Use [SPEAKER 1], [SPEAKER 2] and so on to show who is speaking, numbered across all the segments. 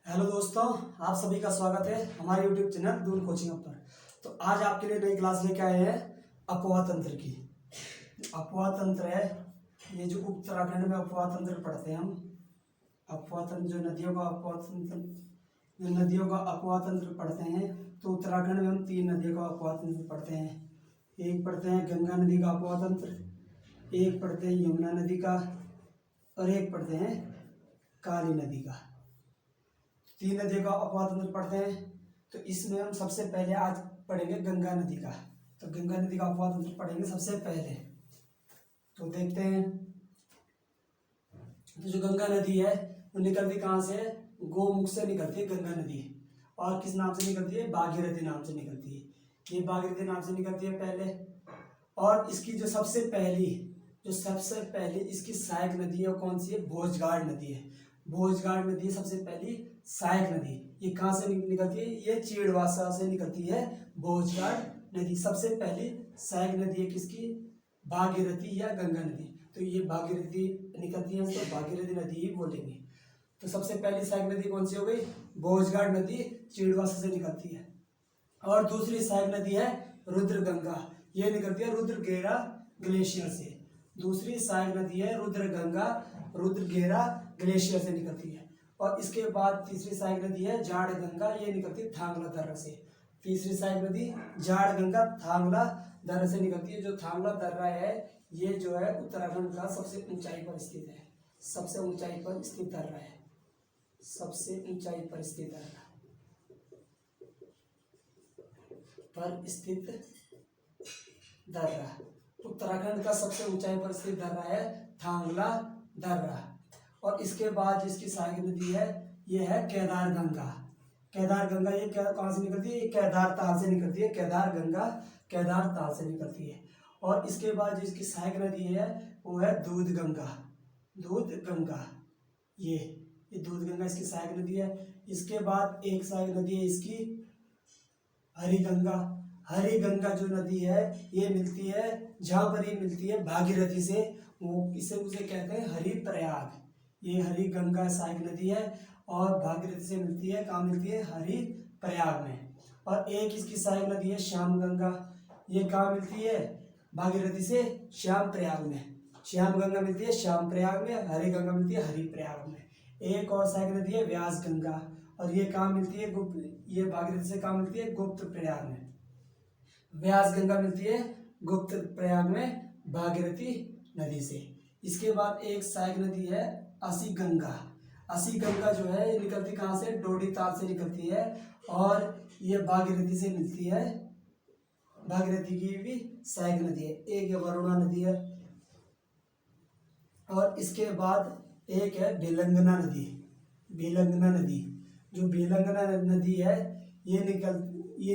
[SPEAKER 1] Hello दोस्तों, आप सभी का स्वागत है हमारे यूट्यूब चैनल दून कोचिंग पर। तो आज आपके लिए नई क्लास लेके आए हैं अपवाह तंत्र की। अपवाह तंत्र है ये जो उत्तराखंड में अपवाह तंत्र पढ़ते हैं हम। अपवाह तंत्र जो नदियों का अपवाह तंत्र पढ़ते हैं। तो उत्तराखंड में हम 3 नदियों का अपवाह तंत्र पढ़ते हैं। एक पढ़ते हैं गंगा नदी का अपवाह तंत्र, एक पढ़ते हैं यमुना नदी का, और एक पढ़ते हैं काली नदी का। 3 नदियों का अपवाह तंत्र पढ़ते हैं। तो इसमें हम सबसे पहले आज पढ़ेंगे गंगा नदी का। तो गंगा नदी का अपवाह तंत्र पढ़ेंगे सबसे पहले। तो देखते हैं। तो जो गंगा नदी है वो निकलती कहाँ से है? गोमुख से निकलती है गंगा नदी। और किस नाम से निकलती है? भागीरथी नाम से निकलती है। ये भागीरथी नाम से निकलती है पहले। और इसकी जो सबसे पहली इसकी सहायक नदी है वो कौन सी है? भोजगाड़ नदी है। भोजगाड़ नदी सबसे पहली सहायक नदी। ये कहाँ से निकलती है? ये चीड़वासा से निकलती है भोजगाड़ नदी। सबसे पहली सहायक नदी है किसकी? भागीरथी या गंगा नदी। तो ये भागीरथी निकलती है तो भागीरथी नदी ही बोलेंगे। तो सबसे पहली सहायक नदी कौन सी हो गई? भोजगाड़ नदी, चीड़वासा से निकलती है। और दूसरी सहायक नदी है रुद्रगंगा। ये निकलती है रुद्रगेरा ग्लेशियर से। दूसरी सहायक नदी है रुद्रगंगा, रुद्रगेरा ग्लेशियर से निकलती है। और इसके बाद तीसरी सहायक नदी है जाड़ गंगा। ये निकलती है थांगला दर्रा से। तीसरी सहायक नदी जाड़ गंगा थांगला दर्रा से निकलती है। जो थांगला दर्रा है ये जो है उत्तराखंड का सबसे ऊंचाई पर स्थित है। सबसे ऊंचाई पर स्थित दर्रा है। सबसे ऊंचाई पर स्थित दर्रा उत्तराखंड का सबसे ऊंचाई पर स्थित दर्रा है थांगला दर्रा। और इसके बाद जिसकी सहायक नदी है ये है केदार गंगा। केदार गंगा ये कहाँ से निकलती है? ये केदार ताल से निकलती है। केदार गंगा केदार ताल से निकलती है। और इसके बाद जिसकी सहायक नदी है वो है दूध गंगा। दूध गंगा ये दूध गंगा इसकी सहायक नदी है। इसके बाद एक सहायक नदी है इसकी हरि गंगा। हरि गंगा जो नदी है ये मिलती है, जहाँ पर ये मिलती है भागीरथी से, वो इसे उसे कहते हैं हरि प्रयाग। ये हरि गंगा सहायक नदी है और भागीरथी से मिलती है। कहाँ मिलती है? हरि प्रयाग में। और एक इसकी सहायक नदी है श्याम गंगा। ये कहाँ मिलती है? भागीरथी से श्याम प्रयाग में। श्याम गंगा मिलती है श्याम प्रयाग में, हरि गंगा मिलती है हरि प्रयाग में। एक और सहायक नदी है व्यास गंगा, और ये कहाँ मिलती है? ये भागीरथी से कहाँ मिलती है? गुप्त प्रयाग में। व्यास गंगा मिलती है गुप्त प्रयाग में भागीरथी नदी से। इसके बाद एक सहायक नदी है असी गंगा। असी गंगा जो है ये निकलती कहाँ से? डोडी ताल से निकलती है और ये भागीरथी से मिलती है। भागीरथी की भी सहायक नदी है। एक वरुणा नदी है। और इसके बाद एक है बेलंगना नदी। बेलंगना नदी जो बेलंगना नदी है ये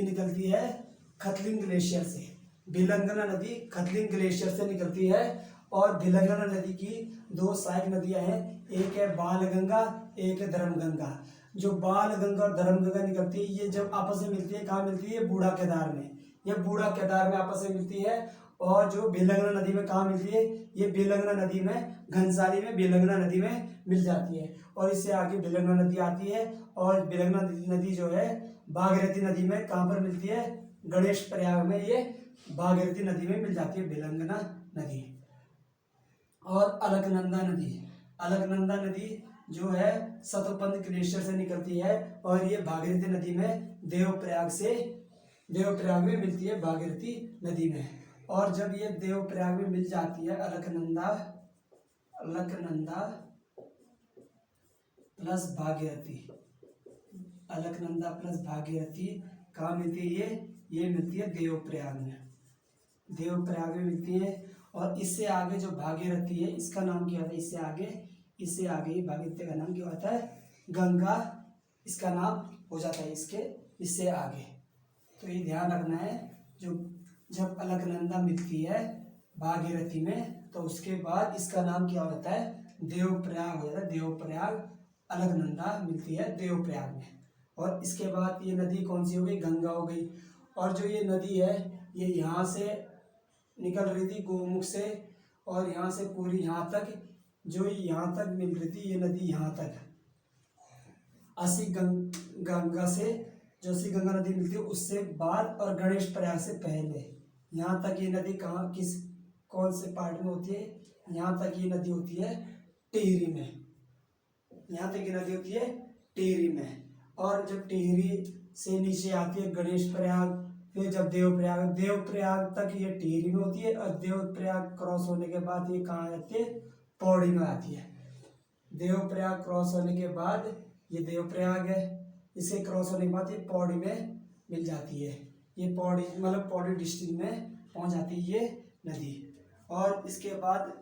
[SPEAKER 1] निकलती है खतलिंग ग्लेशियर से। बेलंगना नदी खतलिंग ग्लेशियर से निकलती है। और बेलंगना नदी की 2 सहायक नदियां हैं, एक है बाल गंगा, एक है धर्म गंगा। जो बाल गंगा और धर्म गंगा निकलती है ये जब आपस में मिलती है, कहाँ मिलती है? बूढ़ा केदार में। ये बूढ़ा केदार में आपस में मिलती है। और जो बेलंगना नदी में कहाँ मिलती है? ये बेलंगना नदी में घनसाली में बेलंगना नदी में मिल जाती है। और इससे आगे बेलंगना नदी आती है। और बेलंगना नदी जो है भागीरथी नदी में कहाँ पर मिलती है? गणेश प्रयाग में ये भागीरथी नदी में मिल जाती है बेलंगना नदी। और अलकनंदा नदी जो है सतपंथ ग्लेशियर से निकलती है और ये भागीरथी नदी में देवप्रयाग में मिलती है भागीरथी नदी में। और जब ये देवप्रयाग में मिल जाती है अलकनंदा प्लस भागीरथी कहाँ मिलती है? ये मिलती है देवप्रयाग में मिलती है। और इससे आगे जो भागीरथी है इसका नाम क्या होता है? इससे आगे भागीरथी का नाम क्या होता है? गंगा इसका नाम हो जाता है इससे आगे। तो ये ध्यान रखना है, जो जब अलकनंदा मिलती है भागीरथी में तो उसके बाद इसका नाम क्या होता है? देवप्रयाग हो जाता है। देवप्रयाग अलकनंदा मिलती है देवप्रयाग में। और इसके बाद ये नदी कौन सी हो गई? गंगा हो गई। और जो ये नदी है ये यहाँ से निकल रही थी गोमुख से, और यहाँ से पूरी यहाँ तक, जो यहाँ तक मिल रही थी ये नदी यहाँ तक। गंगा से, जो अस्सी गंगा नदी मिलती है उससे बाद और गणेश प्रयाग से पहले। यहाँ तक ये नदी कहाँ किस कौन से पार्ट में होती है? यहाँ तक ये नदी होती है टिहरी में। यहाँ तक ये नदी होती है टिहरी में। और जब टिहरी से नीचे आती है गणेश प्रयाग, फिर जब देवप्रयाग तक ये टिहरी में होती है, और देवप्रयाग क्रॉस होने के बाद ये कहाँ आती है? पौड़ी में आती है। देवप्रयाग क्रॉस होने के बाद ये देवप्रयाग है, इसे क्रॉस होने के बाद ये पौड़ी में मिल जाती है। ये पौड़ी मतलब पौड़ी डिस्ट्रिक्ट में पहुंच जाती है ये नदी। और इसके बाद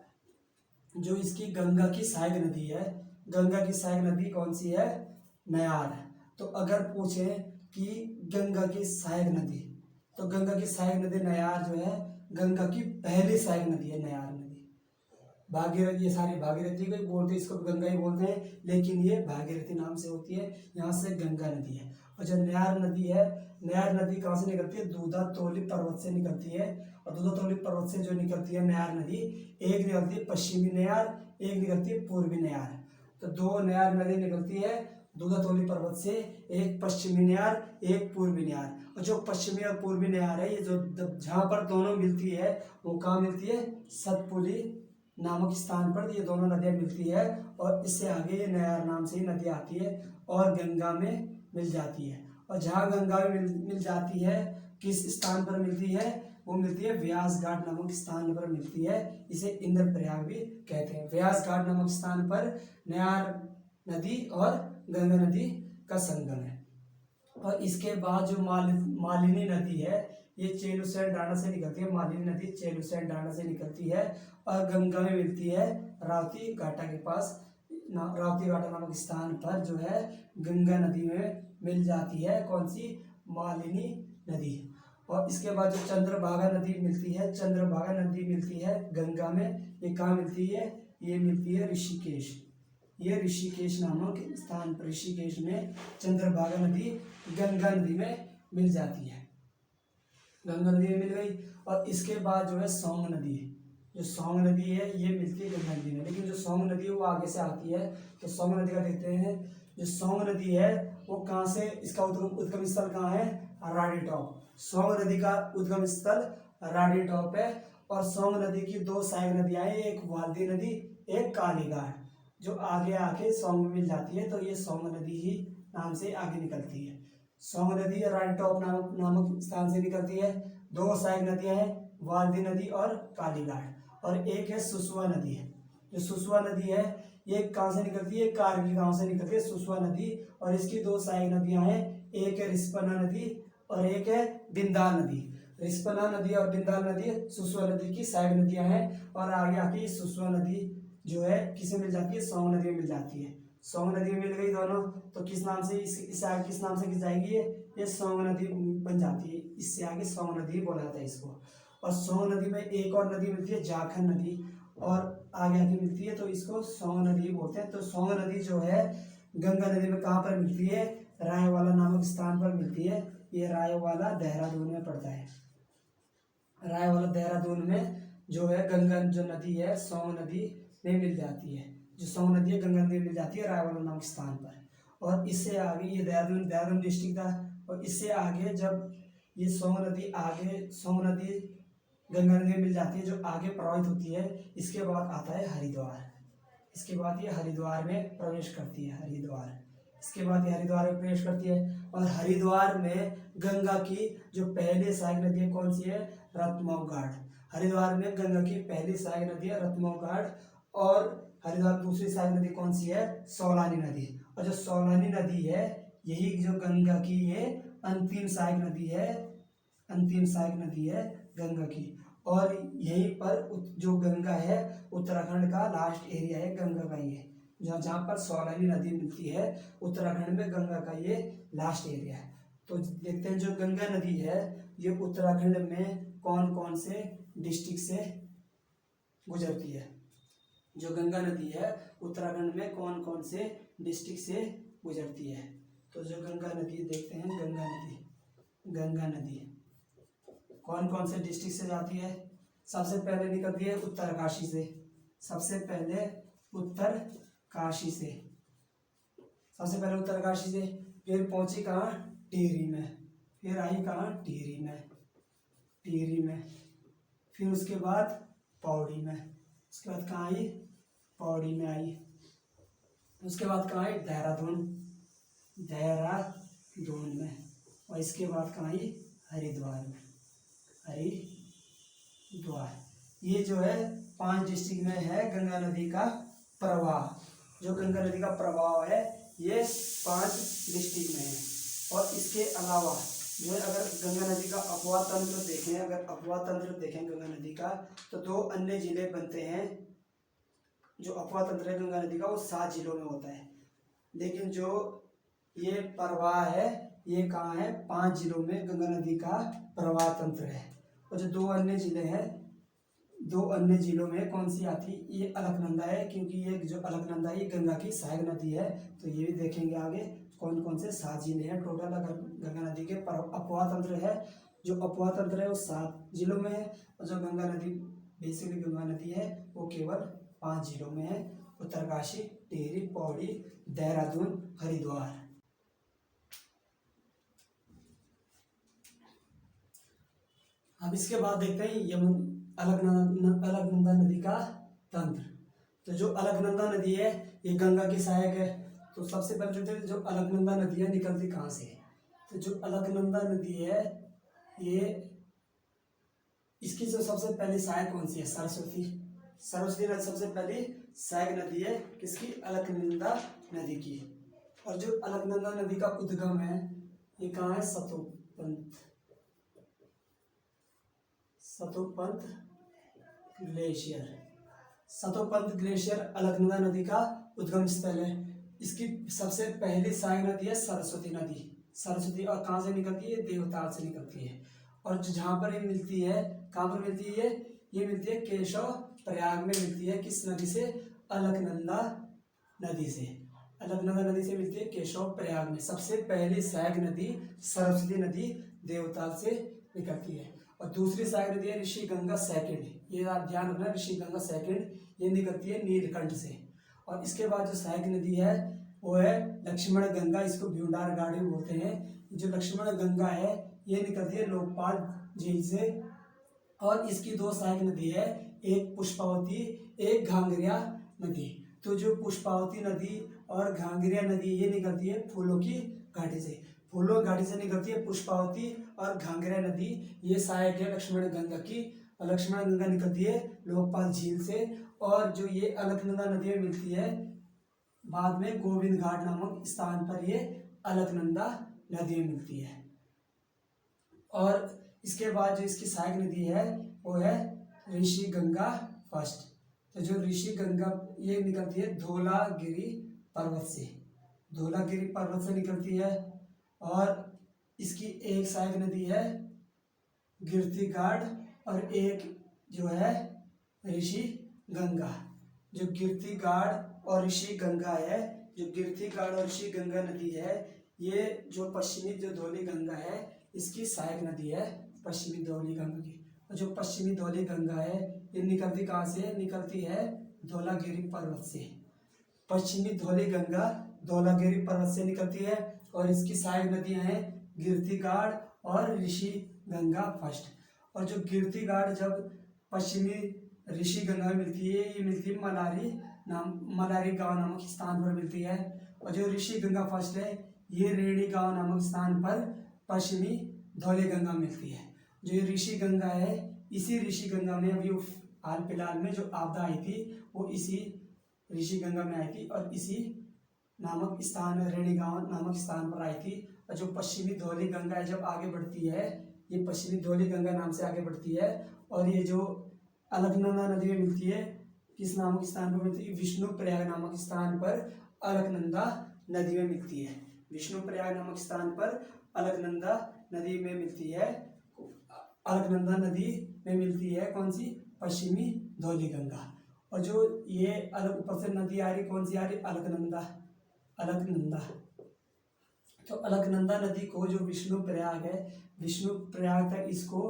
[SPEAKER 1] जो इसकी गंगा की सहायक नदी है, गंगा की सहायक नदी कौन सी है? नयार। तो अगर पूछे कि गंगा की सहायक नदी, तो गंगा की सहायक नदी नयार जो है गंगा की पहली सहायक नदी है नयार नदी। भागीरथी, ये सारी भागीरथी को बोलते हैं, इसको गंगा ही बोलते हैं, लेकिन ये भागीरथी नाम से होती है, यहाँ से गंगा नदी है। और जो नयार नदी है, नयार नदी कहाँ से निकलती है? दूधातोली पर्वत से निकलती है। और दूधातोली पर्वत से जो निकलती है नयार नदी, एक निकलती है पश्चिमी नयार, एक निकलती है पूर्वी नयार। तो दो नयार नदी निकलती है दूधातोली पर्वत से, एक पश्चिमी नयार, एक पूर्वी नयार। और जो पश्चिमी और पूर्वी नयार है, ये जो जहाँ पर दोनों मिलती है वो कहाँ मिलती है? सतपुली नामक स्थान पर ये दोनों नदियाँ मिलती है। और इससे आगे ये नयार नाम से ही नदी आती है और गंगा में मिल जाती है। और जहाँ गंगा में मिल जाती है, किस स्थान पर मिलती है? वो मिलती है व्यास घाट नामक स्थान पर मिलती है। इसे इंद्रप्रयाग भी कहते हैं। व्यास घाट नामक स्थान पर नयार नदी और गंगा नदी का संगम है। और इसके बाद जो मालिनी नदी है, ये चेलुसैंण डांडा से निकलती है। मालिनी नदी चेलुसैंण डांडा से निकलती है और गंगा में मिलती है रावती घाटा के पास। रावती घाटा नामक स्थान पर जो है गंगा नदी में मिल जाती है कौन सी? मालिनी नदी। और इसके बाद जो चंद्रभागा नदी मिलती है, चंद्रभागा नदी मिलती है गंगा में। ये कहाँ मिलती है? ये मिलती है ऋषिकेश। ये ऋषिकेश नामक स्थान पर, ऋषिकेश में चंद्रभागा नदी गंगा नदी में मिल जाती है। गंगा नदी में मिल गई। और इसके बाद जो है सौंग नदी है, जो सौंग नदी है ये मिलती है गंगा नदी में। लेकिन जो सौंग नदी है वो आगे से आती है। तो सौंग नदी का देखते हैं। जो सौंग नदी है वो कहाँ से, इसका उद्गम स्थल कहाँ है? राडी टॉप। सौंग नदी का उद्गम स्थल राडी टॉप है। और सौंग नदी की दो सहायक नदियाँ हैं, एक वाल्दी नदी, एक कालीघाट, जो आगे आके सौंग में मिल जाती है। तो ये सौंग नदी ही नाम से आगे निकलती है। सौंग नदी राडी टॉप नामक स्थान से निकलती है। दो सहायक नदियाँ हैं, वाल्दी नदी और कालीघाट। और एक है सुसवा नदी है। जो सुसवा नदी है ये कहाँ से निकलती है? कारगिल गांव से निकलती है सुसवा नदी। और इसकी दो सहायक नदियाँ हैं, एक है रिस्पना नदी और एक है बिंदाल नदी। रिस्पना नदी और बिंदाल नदी सुसवा नदी की सहायक नदियाँ हैं। और आगे आके सुसवा नदी जो है किसे मिल जाती है? सौंग नदी में मिल जाती है। सौंग नदी में मिल गई दोनों, तो किस नाम से इससे आगे किस नाम से खिंच जाएगी? ये सौंग नदी बन जाती है। इससे आगे सौंग नदी बोला जाता है इसको। और सौंग नदी में एक और नदी मिलती है जाखन नदी, और आगे आगे मिलती है, तो इसको सौंग नदी बोलते हैं। तो सौंग नदी जो है गंगा नदी में कहाँ पर मिलती है? रायवाला नामक स्थान पर मिलती है। ये रायवाला देहरादून में पड़ता है। रायवाला देहरादून में जो है गंगा जो नदी है सौंग नदी में मिल जाती है। जो सौंग नदी है गंगा नदी में मिल जाती है रायवाला नामक स्थान पर। और इससे आगे ये देहरादून डिस्ट्रिक्ट था। और इससे आगे जब ये सौंग नदी गंगा नदी में मिल जाती है, जो आगे प्रवाहित होती है, इसके बाद आता है हरिद्वार। इसके बाद ये हरिद्वार में प्रवेश करती है। इसके बाद ये हरिद्वार में प्रवेश करती है। और हरिद्वार में गंगा की जो पहली सहायक नदी है कौन सी है? रतमऊ घाट। हरिद्वार में गंगा की पहली सहायक नदी है रतमऊ घाट। और हरिद्वार दूसरी सहायक नदी कौन सी है? सौलानी नदी। और जो सौलानी नदी है यही जो गंगा की ये अंतिम सहायक नदी है गंगा की। और यहीं पर जो गंगा है उत्तराखंड का लास्ट एरिया है गंगा का, ये जहाँ पर सौलानी नदी मिलती है उत्तराखंड में गंगा का ये लास्ट एरिया है। तो देखते हैं जो गंगा नदी है ये उत्तराखंड में कौन कौन से डिस्ट्रिक्ट से गुजरती है। जो गंगा नदी है उत्तराखंड में कौन कौन से डिस्ट्रिक्ट से गुजरती है। तो जो गंगा नदी देखते हैं, गंगा नदी कौन कौन से डिस्ट्रिक्ट से जाती है? सबसे पहले निकलती है उत्तरकाशी से। सबसे पहले उत्तरकाशी से, फिर पहुंची कहाँ, टिहरी में, फिर आई कहाँ, टिहरी में, टिहरी में, फिर उसके बाद पौड़ी में, उसके बाद कहाँ आई, पौड़ी में आई, उसके बाद कहाँ आई, देहरादून, देहरादून में, और इसके बाद कहाँ आई, हरिद्वार में, हरिद्वार। ये जो है 5 डिस्ट्रिक्ट में है गंगा नदी का प्रवाह। जो गंगा नदी का प्रवाह है ये 5 डिस्ट्रिक्ट में है। और इसके अलावा जो है अगर गंगा नदी का अपवाह तंत्र देखें, अगर अपवाह तंत्र देखें गंगा नदी का, तो 2 अन्य जिले बनते हैं। जो अपवाह तंत्र है गंगा नदी का वो 7 जिलों में होता है, लेकिन जो ये प्रवाह है ये कहाँ है, 5 जिलों में गंगा नदी का प्रवाह तंत्र है। और जो 2 अन्य जिले हैं, 2 अन्य जिलों में कौन सी आती, ये अलकनंदा है, क्योंकि ये जो अलकनंदा है ये गंगा की सहायक नदी है। तो ये भी देखेंगे आगे कौन कौन से 7 जिले हैं टोटल अगर गंगा नदी के अपवाह तंत्र है। जो अपवाह तंत्र है वो 7 जिलों में है, और जो गंगा नदी बेसिकली गंगा नदी है वो केवल 5 जिलों में है, उत्तरकाशी, टिहरी, पौड़ी, देहरादून, हरिद्वार। अब इसके बाद देखते हैं अलकनंदा नदी का तंत्र। तो जो अलकनंदा नदी है ये गंगा की सहायक है। तो सबसे पहले देखते हैं जो अलकनंदा नदी है निकलती कहाँ से है। तो जो अलकनंदा नदी है ये, इसकी जो सबसे पहली सहायक कौन सी है, सरस्वती। सरस्वती नदी सबसे पहली सहायक नदी है किसकी, अलकनंदा नदी की। और जो अलकनंदा नदी का उद्गम है ये कहाँ है, सतोपंत ग्लेशियर। सतोपंत ग्लेशियर अलकनंदा नदी का उद्गम स्थल है। इसकी सबसे पहली सहायक नदी है सरस्वती नदी। सरस्वती और कहाँ से निकलती है, देवताल से निकलती है। और जहाँ पर ये मिलती है, कहाँ पर मिलती है ये मिलती है केशव प्रयाग में मिलती है। किस नदी से, अलकनंदा नदी से। अलकनंदा नदी से मिलती है केशव प्रयाग में। सबसे पहली सहायक नदी सरस्वती नदी देवताल से निकलती है। और दूसरी सहायक नदी है ऋषि गंगा सेकंड, ये आप ध्यान रखना, ऋषि गंगा सेकंड, ये निकलती है नीलकंठ से। और इसके बाद जो सहायक नदी है वो है लक्ष्मण गंगा, इसको भ्यूंडार गाड़ी बोलते हैं। जो लक्ष्मण गंगा है ये निकलती है लोकपाल झील से। और इसकी 2 सहायक नदी है, एक पुष्पावती, एक घांगरिया नदी। तो जो पुष्पावती नदी और घांगरिया नदी ये निकलती है फूलों की घाटी से। फूलों घाटी से निकलती है पुष्पावती और घांगरिया नदी, ये सहायक है लक्ष्मण गंगा की। लक्ष्मण गंगा निकलती है लोकपाल झील से। और जो ये अलकनंदा नदी में मिलती है बाद में गोविंद घाट नामक स्थान पर, ये अलकनंदा नदी में मिलती है। और इसके बाद जो इसकी सहायक नदी है वो है ऋषि गंगा फर्स्ट। तो जो ऋषि गंगा ये निकलती है धौलागिरी पर्वत से, धौलागिरी पर्वत से निकलती है। और इसकी एक सहायक नदी है गिरती घाट, और एक जो है ऋषि गंगा। जो गिरती घाट और ऋषि गंगा है, जो गिरती घाट और ऋषि गंगा नदी है, ये जो पश्चिमी जो धौली गंगा है इसकी सहायक नदी है पश्चिमी धौली गंगा की। और जो पश्चिमी धौली गंगा है ये निकलती कहाँ से, निकलती है धौलागिरी पर्वत से। पश्चिमी धौली गंगा धौलागिरी पर्वत से निकलती है। और इसकी सहायक नदियां हैं गिरती घाट और ऋषि गंगा फर्स्ट। और जो गिरती घाट जब पश्चिमी ऋषि गंगा में मिलती है, ये मिलती है मलारी गांव नामक स्थान पर मिलती है। और जो ऋषि गंगा फर्स्ट है ये रेणी गांव नामक स्थान पर पश्चिमी धौली गंगा मिलती है। जो ये ऋषि गंगा है, इसी ऋषि गंगा में अभी हाल फिलहाल में जो आपदा आई थी वो इसी ऋषि गंगा में आई थी, और इसी नामक स्थान रेणी गांव नामक स्थान पर आई थी। और जो पश्चिमी धौली गंगा है जब आगे बढ़ती है, ये पश्चिमी धौली गंगा नाम से आगे बढ़ती है। और ये जो अलकनंदा नदी में मिलती है, किस नामक स्थान पर मिलती है, विष्णु प्रयाग नामक स्थान पर अलकनंदा नदी में मिलती है। विष्णु प्रयाग नामक स्थान पर अलकनंदा नदी में मिलती है। अलकनंदा नदी में मिलती है कौन सी, पश्चिमी धौली गंगा। और जो ये ऊपर से नदी आ रही, कौन सी आ रही, अलकनंदा। अलकनंदा तो अलकनंदा नदी को जो विष्णु प्रयाग है, विष्णु प्रयाग तक इसको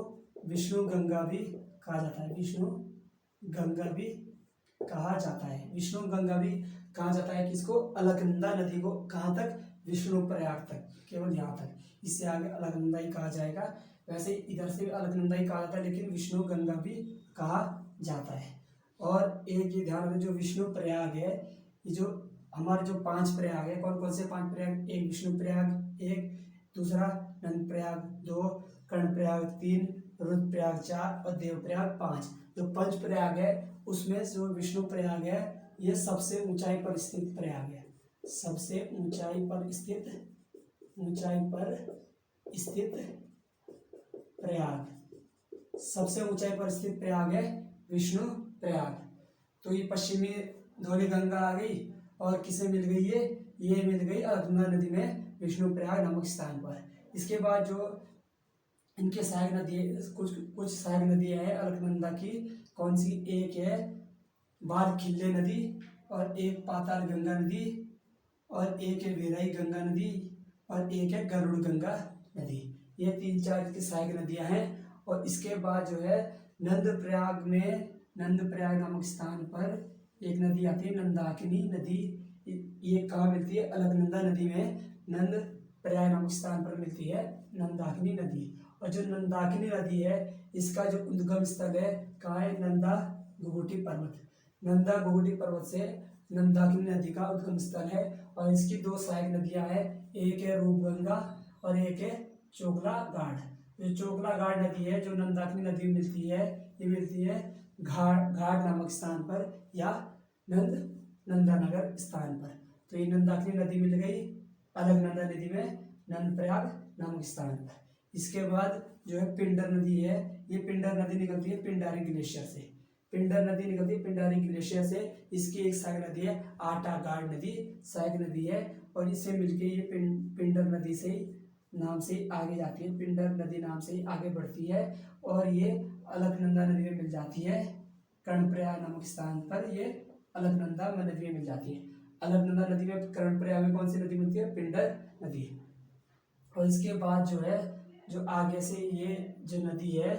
[SPEAKER 1] विष्णु गंगा भी कहा जाता है, विष्णु गंगा भी कहा जाता है। विष्णु गंगा भी कहा जाता है कि इसको अलकनंदा नदी को, कहाँ तक, विष्णुप्रयाग तक, केवल यहाँ तक, इससे आगे अलकनंदा ही कहा जाएगा। वैसे इधर से भी अलकनंदा ही कहा जाता है, लेकिन विष्णु गंगा भी कहा जाता है। और एक ये ध्यान रखें, जो विष्णु प्रयाग है, ये जो हमारे जो 5 प्रयाग है, कौन कौन से 5 प्रयाग, एक विष्णु प्रयाग, एक दूसरा नंद प्रयाग, 2 कर्ण प्रयाग, 3 रुद्रप्रयाग, 4 और देवप्रयाग 5। जो पंच प्रयाग है उसमें जो विष्णु प्रयाग है ये सबसे ऊंचाई पर स्थित प्रयाग है, सबसे ऊंचाई पर स्थित प्रयाग, सबसे ऊंचाई पर स्थित प्रयाग है विष्णु प्रयाग। तो ये पश्चिमी धौली गंगा आ गई, और किसे मिल गई, ये मिल गई अलकनंदा नदी में विष्णु प्रयाग नामक स्थान पर। इसके बाद जो इनके सहायक नदी, कुछ सहायक नदियां हैं अलकनंदा की, कौन सी, एक है बाल खिल्ले नदी, और एक पाताल गंगा नदी, और एक है वेराई गंगा नदी, और एक है गरुड़ गंगा नदी। ये 3-4 की सहायक नदियां हैं। और इसके बाद जो है नंद प्रयाग नामक स्थान पर एक नदी आती है नंदाकिनी नदी। ये कहाँ मिलती है, अलकनंदा नदी में नंद प्रयाग नामक स्थान पर मिलती है नंदाकिनी नदी। और जो नंदाकिनी नदी है इसका जो उद्गम स्थल है कहाँ है, नंदा घुघुटी पर्वत, नंदा घुघुटी पर्वत से नंदाकिनी नदी का उद्गम स्थल है। और इसकी 2 सहायक नदियां हैं, एक है रूपगंगा और एक है चोकला गाढ़। जो चोकला गाढ़ नदी है जो नंदाकिनी नदी में मिलती है, ये मिलती है घाट नामक स्थान पर या नंदानगर स्थान पर। तो ये नंदाकिनी नदी मिल गई अलकनंदा नदी में नंदप्रयाग नामक स्थान पर। इसके बाद जो है पिंडर नदी है, ये पिंडर नदी निकलती है पिंडारी ग्लेशियर से, पिंडर नदी निकलती है पिंडारी ग्लेशियर से। इसकी एक सहायक नदी है आटा गाड़ नदी, सहायक नदी है, और इससे मिलके ये पिंडर नदी से नाम से आगे जाती है, पिंडर नदी नाम से आगे बढ़ती है, और ये अलकनंदा नदी में मिल जाती है कर्णप्रयाग नामक स्थान पर, ये अलकनंदा नदी में मिल जाती है। अलकनंदा नदी में कर्णप्रयाग में कौन सी नदी मिलती है, पिंडर नदी। और इसके बाद जो है जो आगे से ये जो नदी है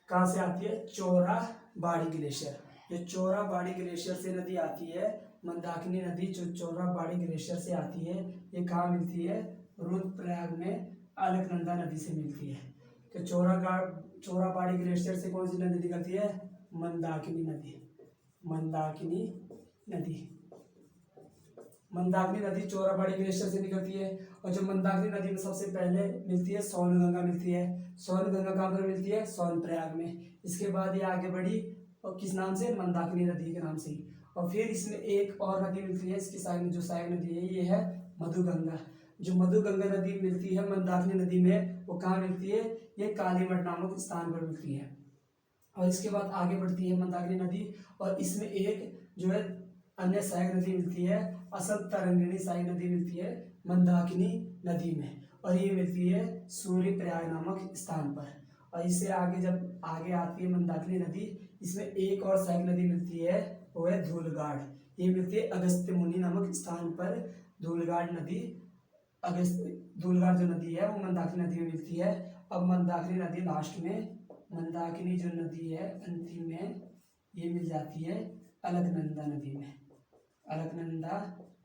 [SPEAKER 1] कहाँ से आती है, चोरा बाड़ी ग्लेशियर, ये चोरा बाड़ी ग्लेशियर से नदी आती है। मंदाकिनी नदी जो चोरा बाड़ी ग्लेशियर से आती है, ये कहाँ मिलती है, रुद्रप्रयाग में अलकनंदा नदी से मिलती है। तो चोरा बाड़ी ग्लेशियर से कौन सी नदी निकलती है, मंदाकिनी नदी, मंदाकिनी नदी चोराबाड़ी ग्लेशियर से निकलती है। और जो मंदाकिनी नदी में सबसे पहले मिलती है सोनगंगा मिलती है, सोनगंगा कहाँ पर मिलती है, सोनप्रयाग में। इसके बाद ये आगे बढ़ी और किस नाम से, मंदाकिनी नदी के नाम से ही। और फिर इसमें एक और नदी मिलती है, इसकी सहायक नदी है, ये है मधुगंगा। जो मधुगंगा नदी मिलती है मंदाकिनी नदी में, वो कहाँ मिलती है, ये कालीमठ नामक स्थान पर मिलती है। और इसके बाद आगे बढ़ती है मंदाकिनी नदी, और इसमें एक जो है अन्य सहायक नदी मिलती है, असल तरंगिणी सहायक नदी मिलती है मंदाकिनी नदी में, और ये मिलती है सूर्यप्रयाग नामक स्थान पर। और इससे आगे जब आगे आती है मंदाकिनी नदी, इसमें एक और सहायक नदी मिलती है, वो है धूलगाड़, ये मिलती है अगस्त्य मुनि नामक स्थान पर। धूलगाड़ नदी, धूलगाड़ जो नदी है वो मंदाकिनी नदी में मिलती है। अब मंदाकिनी नदी लास्ट में, मंदाकिनी जो नदी है अंतिम में ये मिल जाती है अलकनंदा नदी में, अलकनंदा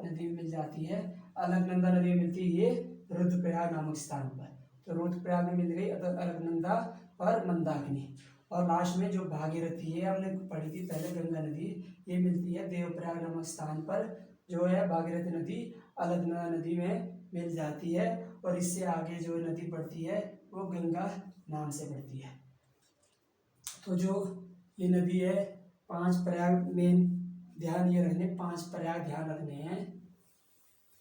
[SPEAKER 1] नदी में मिल जाती है। अलकनंदा नदी में मिलती है ये रुद्रप्रयाग नामक स्थान पर। तो रुद्रप्रयाग में मिल गई अलकनंदा और मंदाकिनी। और लास्ट में जो भागीरथी है, हमने पढ़ी थी पहले गंगा नदी, ये मिलती है देवप्रयाग नामक स्थान पर। जो है भागीरथी नदी अलकनंदा नदी में मिल जाती है, और इससे आगे जो नदी बढ़ती है वो गंगा नाम से बढ़ती है। तो जो ये नदी है 5 प्रयाग मेन ध्यान ये रखने, 5 प्रयाग ध्यान रखने हैं।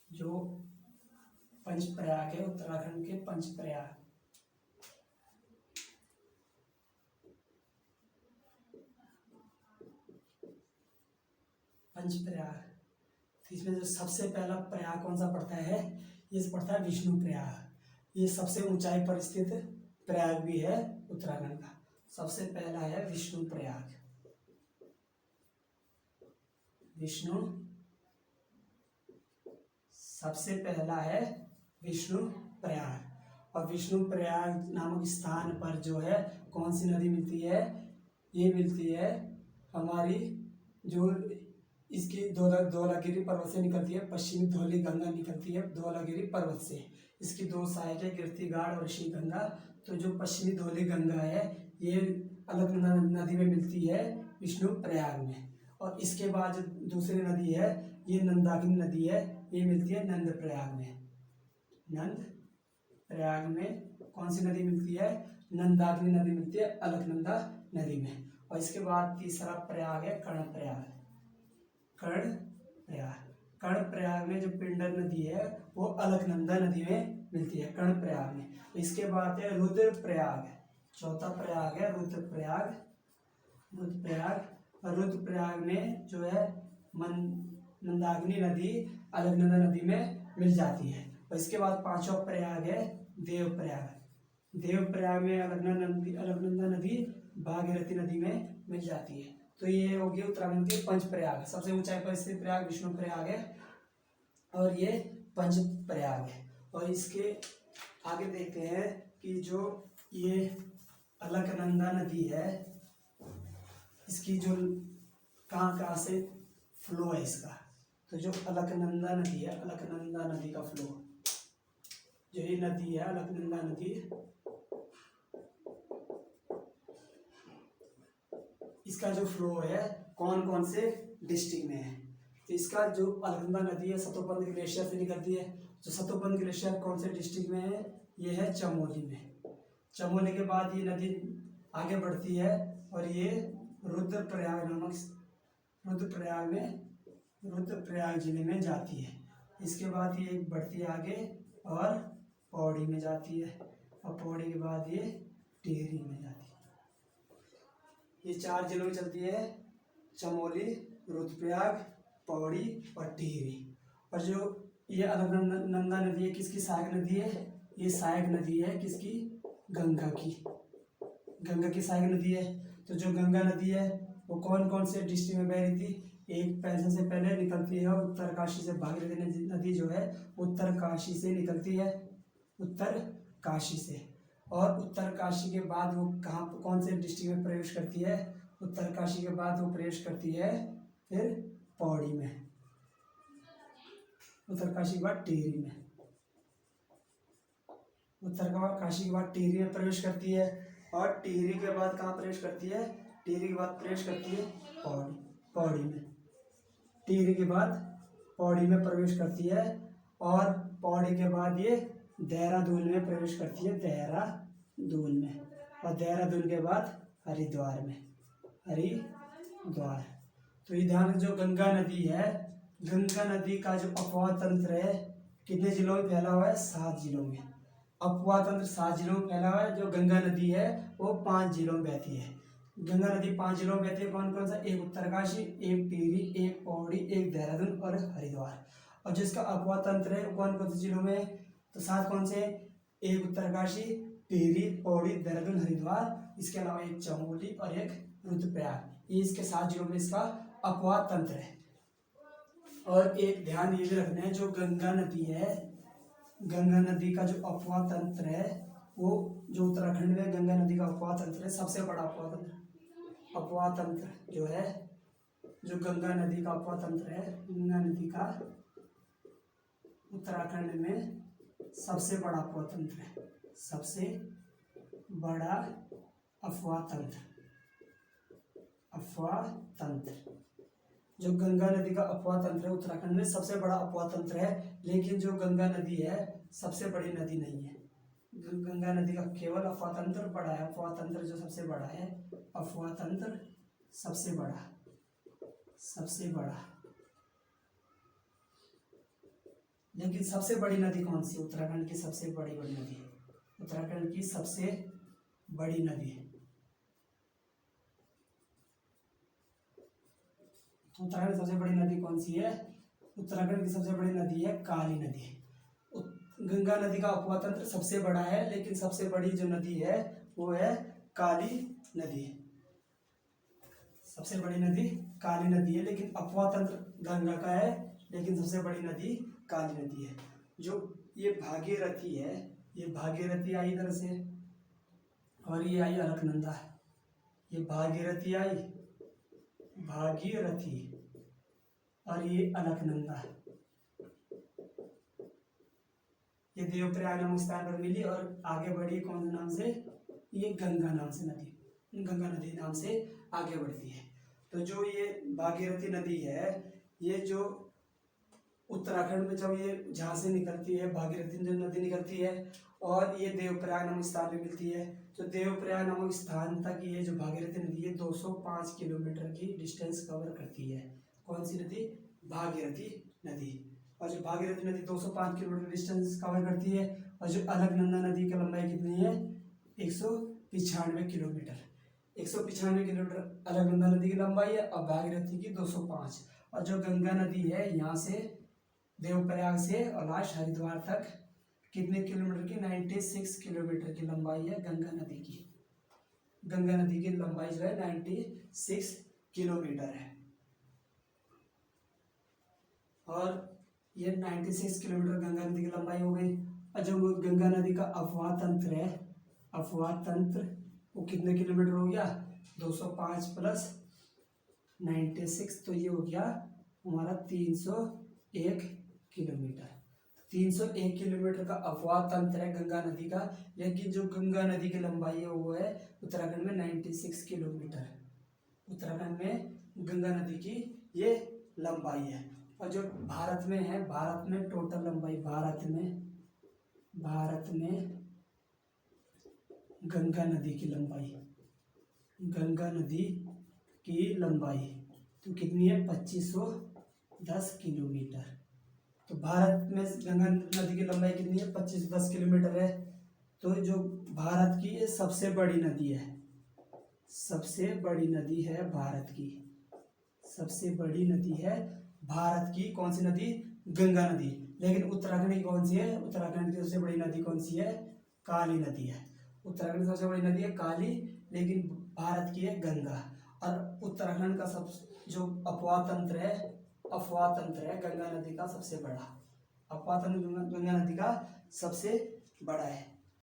[SPEAKER 1] जो पंच प्रयाग है उत्तराखंड के पंच प्रयाग, पंच प्रयाग। इसमें जो सबसे पहला प्रयाग कौन सा पड़ता है, ये पड़ता है विष्णु प्रयाग। ये सबसे ऊंचाई पर स्थित प्रयाग भी है उत्तराखंड का। सबसे पहला है विष्णु प्रयाग, विष्णु सबसे पहला है विष्णु प्रयाग। और विष्णु प्रयाग नामक स्थान पर जो है कौन सी नदी मिलती है, ये मिलती है हमारी जो इसकी धौलागिरी पर्वत से निकलती है, पश्चिमी धौली गंगा निकलती है धौलागिरी पर्वत से। इसकी दो सहायक है, कीर्ति घाट और ऋषि गंगा। तो जो पश्चिमी धौली गंगा है ये अलकनंदा नदी में मिलती है विष्णु प्रयाग में। और इसके बाद जो दूसरी नदी है ये नंदाकिनी नदी है, ये मिलती है नंद प्रयाग में। नंद प्रयाग में कौन सी नदी मिलती है? नंदाकिनी नदी मिलती है अलकनंदा नदी में। और इसके बाद तीसरा प्रयाग है कर्णप्रयाग। कर्णप्रयाग में जो पिंडर नदी है वो अलकनंदा नदी में मिलती है कर्णप्रयाग में। इसके बाद है रुद्रप्रयाग, चौथा प्रयाग है रुद्रप्रयाग। रुद्रप्रयाग में जो है मंदाकिनी नदी अलकनंदा नदी में मिल जाती है। और इसके बाद पांचवा प्रयाग है देवप्रयाग। देवप्रयाग में अलकनंदा नदी भागीरथी नदी में मिल जाती है। तो ये हो गए उत्तराखंड के पंच प्रयाग। सबसे ऊंचाई पर स्थित प्रयाग विष्णु प्रयाग है और ये पंच प्रयाग है। और इसके आगे देखते हैं कि जो ये अलकनंदा नदी है इसकी जो कहाँ से फ्लो है इसका। तो जो अलकनंदा नदी है, अलकनंदा नदी का फ्लो, जो ये नदी है अलकनंदा नदी, इसका जो फ्लो है कौन कौन से डिस्ट्रिक्ट में है। तो इसका जो अलकनंदा नदी है सतोपंथ ग्लेशियर से निकलती है। जो सतोपंथ ग्लेशियर कौन से डिस्ट्रिक्ट में है? ये है चमोली में। चमोली के बाद ये नदी आगे बढ़ती है और ये रुद्रप्रयाग जिले में जाती है। इसके बाद ये बढ़ती है आगे और पौड़ी में जाती है और पौड़ी के बाद ये टिहरी में जाती है। ये 4 जिलों में चलती है, चमोली, रुद्रप्रयाग, पौड़ी और टिहरी। और जो ये अलकनंदा नदी है किसकी सहायक नदी है? ये सहायक नदी है किसकी? गंगा की। गंगा की सहायक नदी है। तो जो गंगा नदी है वो कौन कौन से डिस्ट्रिक्ट में बह रही थी? एक पैसे से पहले निकलती है उत्तरकाशी से। भागीरथी नदी जो है उत्तरकाशी से निकलती है, उत्तरकाशी से। और उत्तरकाशी के बाद वो कौन से डिस्ट्रिक्ट में प्रवेश करती है? उत्तरकाशी के बाद वो प्रवेश करती है फिर पौड़ी में, उत्तरकाशी के बाद टिहरी में। उत्तरकाशी के बाद टिहरी में प्रवेश करती है और टिहरी के बाद कहाँ प्रवेश करती है? टिहरी के बाद प्रवेश करती है पौड़ी में। टिहरी के बाद पौड़ी में प्रवेश करती है और पौड़ी के बाद ये देहरादून में प्रवेश करती है, देहरादून में। और देहरादून के बाद हरिद्वार में, हरिद्वार। तो ये ध्यान, जो गंगा नदी है, गंगा नदी का जो अपवाह तंत्र है कितने जिलों में फैला हुआ है? 7 जिलों में। अपवाह तंत्र 7 जिलों में फैला हुआ है। जो गंगा नदी है वो 5 जिलों में बहती है। गंगा नदी 5 जिलों में बहती है। कौन कौन सा? एक उत्तरकाशी, एक टिहरी, एक पौड़ी, एक देहरादून और हरिद्वार। और जिसका अपवाह तंत्र है कौन कौन से जिलों में? तो 7 कौन से? एक उत्तरकाशी, टिहरी, पौड़ी, देहरादून, हरिद्वार। इसके अलावा एक चमोली और एक रुद्रप्रयाग। ये इसके 7 जिलों में इसका अपवाह तंत्र है। और एक ध्यान ये भी रखना है, जो गंगा नदी है, गंगा नदी का जो अपवाह तंत्र है वो जो उत्तराखंड में गंगा नदी का अपवाह तंत्र है, सबसे बड़ा अपवाह तंत्र जो है, जो गंगा नदी का अपवाह तंत्र है, गंगा नदी का उत्तराखंड में सबसे बड़ा अपवाह तंत्र है, सबसे बड़ा अपवाह तंत्र। जो गंगा नदी का अपवाह तंत्र है उत्तराखंड में सबसे बड़ा अपवाह तंत्र है। लेकिन जो गंगा नदी है सबसे बड़ी नदी नहीं है। गंगा नदी का केवल अपवाह तंत्र बड़ा है। अपवाह तंत्र जो सबसे बड़ा है, अपवाह तंत्र सबसे बड़ा। लेकिन सबसे बड़ी नदी कौन सी? उत्तराखंड की सबसे बड़ी नदी, उत्तराखंड की सबसे बड़ी नदी है। उत्तराखंड की सबसे बड़ी नदी कौन सी है? उत्तराखंड की सबसे बड़ी नदी है काली नदी। गंगा नदी का अपवाह तंत्र सबसे बड़ा है, लेकिन सबसे बड़ी जो नदी है वो है काली नदी। सबसे बड़ी नदी काली नदी है, लेकिन अपवाह तंत्र गंगा का है, लेकिन सबसे बड़ी नदी काली नदी है। जो ये भागीरथी है, ये भागीरथी आई इधर से और ये आई अलकनंदा। ये भागीरथी आई, भागीरथी और ये अलकनंदा, ये देवप्रयाग नामक स्थान पर मिली और आगे बढ़ी कौन से नाम से, ये गंगा नाम से नदी, गंगा नदी नाम से आगे बढ़ती है। तो जो ये भागीरथी नदी है, ये जो उत्तराखंड में जब ये जहाँ से निकलती है, भागीरथी जो नदी निकलती है और ये देवप्रयाग नामक स्थान पे मिलती है। तो देवप्रयाग नामक स्थान तक ये जो भागीरथी नदी है 205 किलोमीटर की डिस्टेंस कवर करती है। कौन सी नदी, भागीरथी नदी। और जो भागीरथी नदी 205 किलोमीटर डिस्टेंस कवर करती है और जो अलकनंदा नदी की लंबाई कितनी है, 195 किलोमीटर। 195 किलोमीटर अलकनंदा नदी की लंबाई है और भागीरथी की 205। और जो गंगा नदी है यहाँ से देवप्रयाग से और लास्ट हरिद्वार तक कितने किलोमीटर की, 96 किलोमीटर की लंबाई है गंगा नदी की। गंगा नदी की लंबाई जो है 96 किलोमीटर है। और ये 96 किलोमीटर गंगा नदी की लंबाई हो गई। और जो गंगा नदी का अफवाह तंत्र है, अफवाह तंत्र वो कितने किलोमीटर हो गया, 205 प्लस 96, तो ये हो गया हमारा 301 किलोमीटर। 301 किलोमीटर का अफवाह तंत्र है गंगा नदी का। लेकिन जो गंगा नदी की लंबाई है वो है उत्तराखंड में 96 किलोमीटर। उत्तराखंड में गंगा नदी की ये लंबाई है। और जो भारत में है, भारत में टोटल लंबाई, भारत में गंगा नदी की लंबाई, गंगा नदी की लंबाई तो कितनी है, 2510 किलोमीटर। तो भारत में गंगा नदी की लंबाई कितनी है, 2510 किलोमीटर है। तो जो भारत की ये सबसे बड़ी नदी है, सबसे बड़ी नदी है भारत की, सबसे बड़ी नदी है भारत की। कौन सी नदी, गंगा नदी। लेकिन उत्तराखंड की कौन सी है, उत्तराखंड की सबसे बड़ी नदी कौन सी है, काली नदी है। उत्तराखंड की सबसे बड़ी नदी है काली, लेकिन भारत की है गंगा। और उत्तराखंड का सब जो अफवाह तंत्र है, अफवाह तंत्र है गंगा नदी का सबसे बड़ा, अफवाह तंत्र गंगा नदी का सबसे बड़ा है।